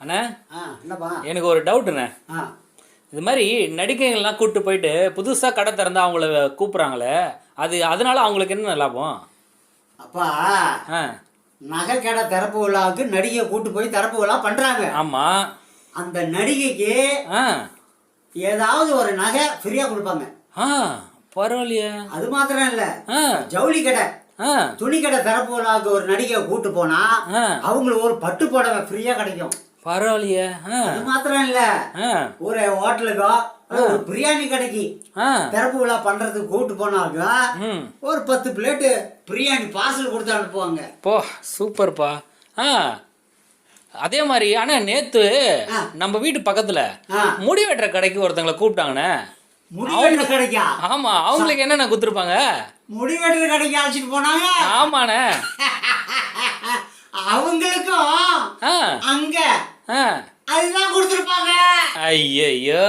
அண்ணா என்னப்பா எனக்கு ஒரு டவுட்டுண்ணே. இது மாதிரி நடிகைகள்லாம் கூப்பிட்டு போயிட்டு புதுசாக கடை திறந்தா அவங்கள கூப்பிட்றாங்களே, அதனால அவங்களுக்கு என்ன லாபம்? அப்பா நகை கடை திறப்பு விழாவுக்கு நடிகை கூட்டு போய் திறப்பு விழா பண்றாங்க. ஆமா, அந்த நடிகைக்கு ஏதாவது ஒரு நகை ஃப்ரீயா கொடுப்பாங்க. பரவாயில்லையே. அது மாத்திரம் இல்ல, ஜவுளி கடை துணி கடை திறப்பு விழாவுக்கு ஒரு நடிகை கூட்டு போனா அவங்களுக்கு ஒரு பட்டு புடவை ஃப்ரீயா கிடைக்கும். பரவாயில்லையே. அது மாத்திரம் இல்ல, ஒரு ஹோட்டலுக்கோ ஒரு பிரியாணி கடைக்கு திறப்பு விழா பண்றதுக்கு கூட்டு போனாங்க ஒரு 10 பிளேட்டு பிரியாணி பார்சல் கொடுத்து அனுப்புவாங்க. போ சூப்பர்ப்பா. அதே மாதிரி ஆனா நேத்து நம்ம வீட்டு பக்கத்துல முடி வெட்டுற கடைக்கு ஒருத்தங்களை கூப்பிட்டாங்கண்ணே. முடி வெட்டுற கடைக்கா? ஆமா, அவங்களுக்கு என்னென்ன குடுத்துருப்பாங்க? முடி வெட்டுற கடைக்கு அழைச்சிட்டு போனாங்க. ஆமாண்ணே. அவங்களுக்கும் அங்க அதுதான் கொடுத்துருப்பாங்க. ஐயோ.